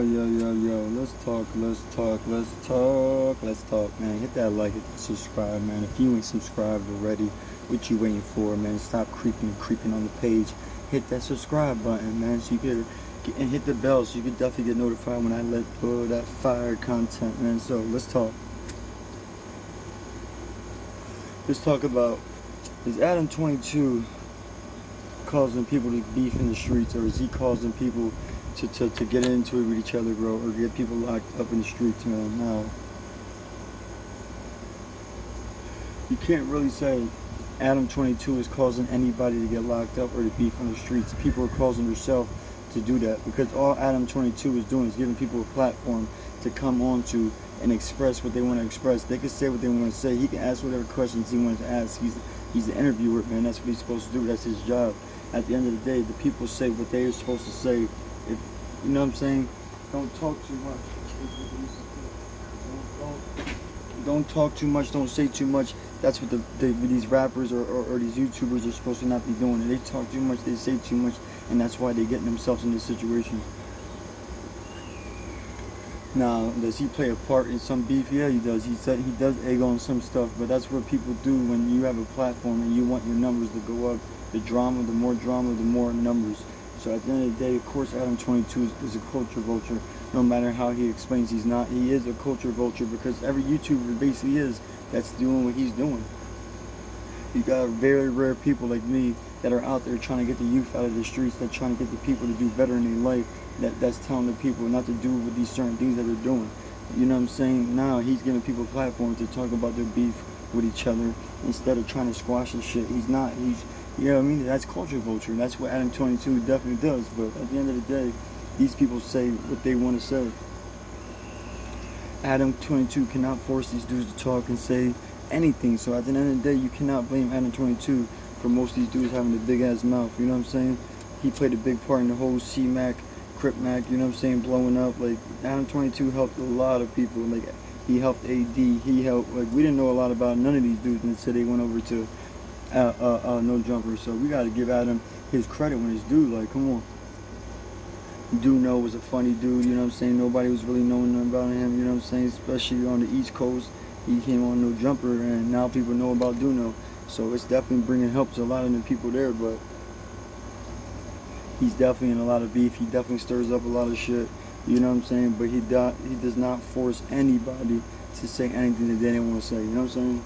Yo. Let's talk, man. Hit that like, hit that subscribe, man. If you ain't subscribed already, what you waiting for, man? Stop creeping on the page. Hit that subscribe button, man, so you can and hit the bell so you can definitely get notified when I let go that fire content, man. So let's talk. Let's talk about, is Adam 22 causing people to beef in the streets, or is he causing people to get into it with each other, bro, or get people locked up in the streets, man? Now, you can't really say Adam 22 is causing anybody to get locked up or to beef on the streets. People are causing themselves to do that, because all Adam 22 is doing is giving people a platform to come on to and express what they want to express. They can say what they want to say. He can ask whatever questions he wants to ask. He's the interviewer, man. That's what he's supposed to do. That's his job. At the end of the day, the people say what they are supposed to say. If you know what I'm saying, don't talk too much. Don't talk too much. Don't say too much. That's what these rappers or these YouTubers are supposed to not be doing. They talk too much. They say too much, and that's why they're getting themselves in this situation. Now, does he play a part in some beef? Yeah, he does. He said he does egg on some stuff, but that's what people do when you have a platform and you want your numbers to go up. The more drama, the more numbers. So at the end of the day, of course, Adam 22 is a culture vulture. No matter how he explains he's not, he is a culture vulture, because every YouTuber basically is that's doing what he's doing. You got very rare people like me that are out there trying to get the youth out of the streets, that trying to get the people to do better in their life, that's telling the people not to do with these certain things that they're doing. You know what I'm saying? Now he's giving people a platform to talk about their beef with each other instead of trying to squash the shit. He's not. You know what I mean? That's culture vulture. That's what Adam 22 definitely does. But at the end of the day, these people say what they want to say. Adam 22 cannot force these dudes to talk and say anything. So at the end of the day, you cannot blame Adam 22 for most of these dudes having a big ass mouth. You know what I'm saying? He played a big part in the whole C-Mac, Crip Mac, you know what I'm saying, blowing up. Like, Adam 22 helped a lot of people. Like, he helped AD. He helped, like, we didn't know a lot about none of these dudes until they went over to No Jumper. So we got to give Adam his credit when it's due. Like, come on. No was a funny dude, you know what I'm saying? Nobody was really knowing nothing about him, you know what I'm saying? Especially on the East Coast. He came on No Jumper, and now people know about Duno. So it's definitely bringing help to a lot of the people there, but he's definitely in a lot of beef. He definitely stirs up a lot of shit, you know what I'm saying? But he does not force anybody to say anything that they didn't want to say, you know what I'm saying?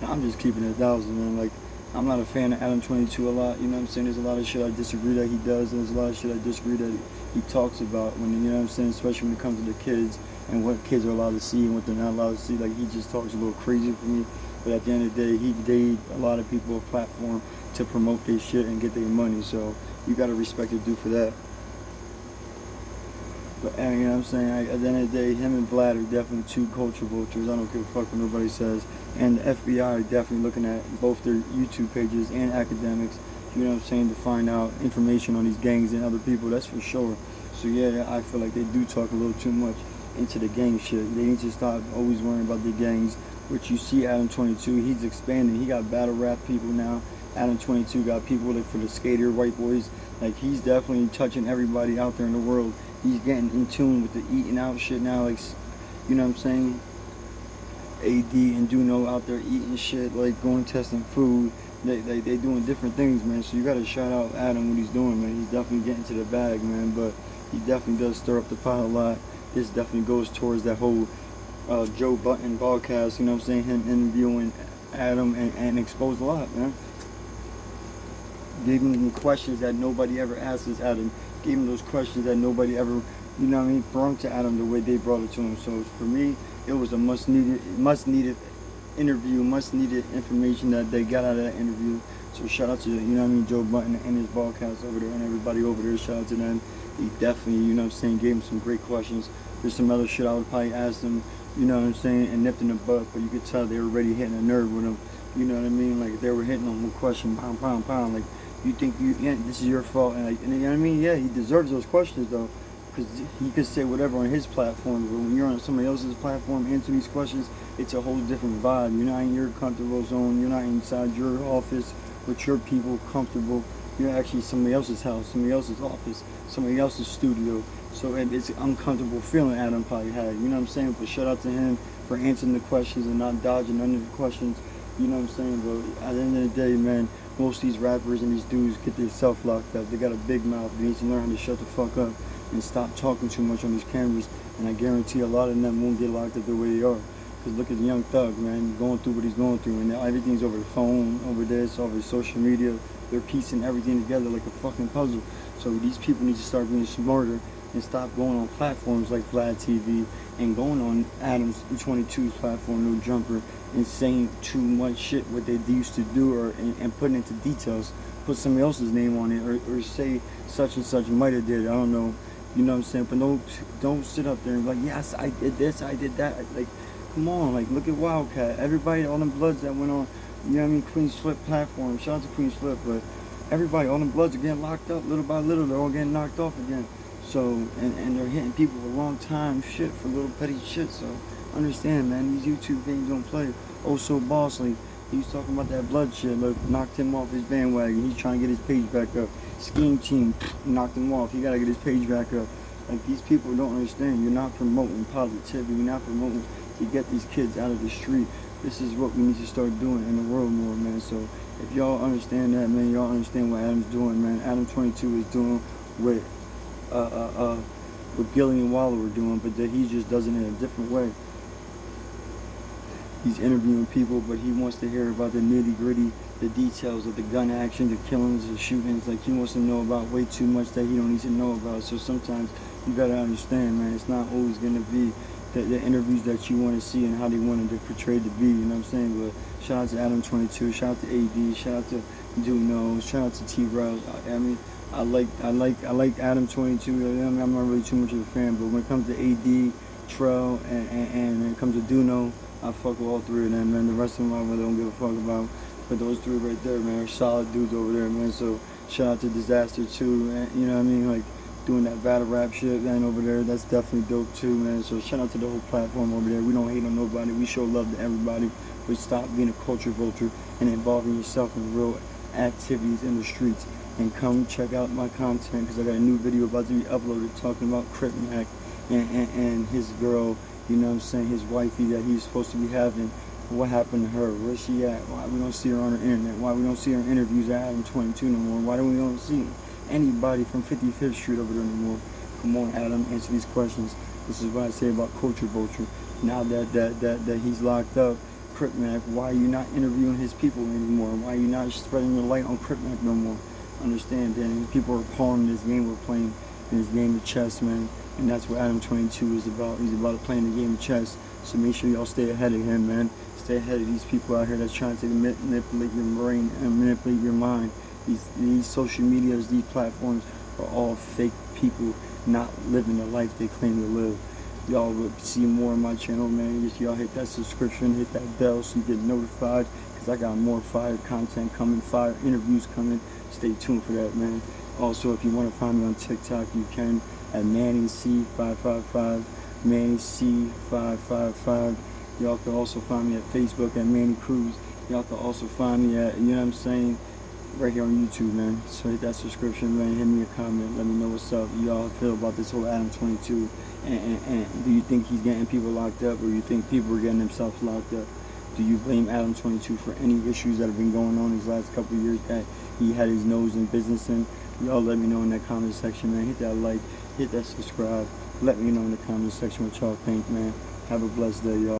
I'm just keeping it 1,000, man. Like, I'm not a fan of Adam 22 a lot, you know what I'm saying? There's a lot of shit I disagree that he does, and there's a lot of shit I disagree that he talks about, when, you know what I'm saying, especially when it comes to the kids and what kids are allowed to see and what they're not allowed to see. Like, he just talks a little crazy for me, but at the end of the day, he gave a lot of people a platform to promote their shit and get their money, so you gotta respect the dude for that. But, you know what I'm saying, at the end of the day, him and Vlad are definitely two culture vultures. I don't give a fuck what nobody says. And the FBI are definitely looking at both their YouTube pages and academics, you know what I'm saying, to find out information on these gangs and other people, that's for sure. So yeah, I feel like they do talk a little too much into the gang shit. They need to stop always worrying about the gangs, which you see Adam 22, he's expanding. He got battle rap people now. Adam 22 got people like for the skater, white boys. Like, he's definitely touching everybody out there in the world. He's getting in tune with the eating out shit now, like, you know what I'm saying? AD and Duno out there eating shit, like going testing food. They doing different things, man. So you gotta shout out Adam what he's doing, man. He's definitely getting to the bag, man. But he definitely does stir up the pot a lot. This definitely goes towards that whole Joe Button broadcast, you know what I'm saying? Him interviewing Adam and exposed a lot, man. Gave him questions that nobody ever asks Adam. Gave him those questions that nobody ever, you know what I mean, brought to Adam the way they brought it to him. So for me, it was a much needed interview, much needed information that they got out of that interview. So shout out to, you know what I mean, Joe Button and his broadcast over there, and everybody over there. Shout out to them. He definitely, you know what I'm saying, gave him some great questions. There's some other shit I would probably ask them, you know what I'm saying, and nipped in the butt, but you could tell they were already hitting a nerve with him. You know what I mean? Like, they were hitting him with question, pound. Like, you think this is your fault, and, like, and you know what I mean? Yeah, he deserves those questions though, because he could say whatever on his platform, but when you're on somebody else's platform answering these questions, it's a whole different vibe. You're not in your comfortable zone. You're not inside your office with your people comfortable. You're actually somebody else's house, somebody else's office, somebody else's studio. So it's an uncomfortable feeling Adam probably had, you know what I'm saying? But shout out to him for answering the questions and not dodging none of the questions, you know what I'm saying? But at the end of the day, man, most of these rappers and these dudes get their self locked up. They got a big mouth. They need to learn how to shut the fuck up and stop talking too much on these cameras. And I guarantee a lot of them won't get locked up the way they are. Because look at the Young Thug, man, going through what he's going through. And now everything's over the phone, over this, over social media. They're piecing everything together like a fucking puzzle. So these people need to start being smarter and stop going on platforms like vladtv and going on Adam's 22's platform, No Jumper, and saying too much shit what they used to do, and putting into details. Put somebody else's name on it, or say such and such might have did it. I don't know. You know what I'm saying? But don't sit up there and be like, yes, I did this, I did that. Like, come on, like, look at Wildcat. Everybody, all them Bloods that went on, you know what I mean, Queen's Flip platform. Shout out to Queen's Flip, but everybody, all them Bloods are getting locked up little by little. They're all getting knocked off again. So, and they're hitting people for long time shit for little petty shit. So, understand, man, these YouTube games don't play. Oh, so Bossly, he was talking about that Blood shit. Look, knocked him off his bandwagon. He's trying to get his page back up. Scheme Team knocked him off. He gotta get his page back up. Like, these people don't understand. You're not promoting positivity. You're not promoting to get these kids out of the street. This is what we need to start doing in the world more, man. So if y'all understand that, man, y'all understand what Adam's doing, man. Adam 22 is doing what Gilly and Waller were doing, but that he just does it in a different way. He's interviewing people, but he wants to hear about the nitty-gritty, the details of the gun action, the killings, the shootings. Like, he wants to know about way too much that he don't need to know about. So sometimes you gotta understand, man, it's not always gonna be the interviews that you want to see and how they wanted to portray to be, you know what I'm saying? But shout out to Adam 22, shout out to AD, shout out to Duno, shout out to T-Rouse. I mean, I like Adam 22. I mean, I'm not really too much of a fan, but when it comes to AD, Trell, and when it comes to Duno, I fuck with all three of them, man. The rest of them I really don't give a fuck about. But those three right there, man, are solid dudes over there, man. So shout out to Disaster too, and you know what I mean? Like, doing that battle rap shit, man, over there, that's definitely dope too, man. So shout out to the whole platform over there. We don't hate on nobody. We show love to everybody. But stop being a culture vulture and involving yourself in real activities in the streets. And come check out my content, because I got a new video about to be uploaded talking about Crip Mac and his girl, you know what I'm saying, his wifey that he's supposed to be having. What happened to her? Where's she at? Why we don't see her on the internet? Why we don't see her in interviews at Adam 22 no more? Why don't we don't see anybody from 55th Street over there anymore? Come on, Adam, answer these questions. This is what I say about culture vulture. Now that he's locked up, Crip Mac, why are you not interviewing his people anymore? Why are you not spreading the light on Crip Mac no more? Understand, Dan, people are calling this game we're playing, in this game of chess, man. And that's what Adam 22 is about. He's about playing the game of chess. So make sure y'all stay ahead of him, man. Stay ahead of these people out here that's trying to manipulate your brain and manipulate your mind. These social medias, these platforms are all fake people not living the life they claim to live. Y'all will see more on my channel, man. Just y'all hit that subscription, hit that bell so you get notified, because I got more fire content coming, fire interviews coming. Stay tuned for that, man. Also, if you want to find me on TikTok, you can at MannyC555, MannyC555. Y'all can also find me at Facebook at Manny Cruz. Y'all can also find me at, you know what I'm saying, right here on YouTube, man. So hit that subscription, man. Hit me a comment. Let me know what's up. Y'all feel about this whole Adam 22. And do you think he's getting people locked up, or you think people are getting themselves locked up? Do you blame Adam 22 for any issues that have been going on these last couple of years that he had his nose in business in? Y'all let me know in that comment section, man. Hit that like, hit that subscribe. Let me know in the comment section what y'all think, man. Have a blessed day, y'all.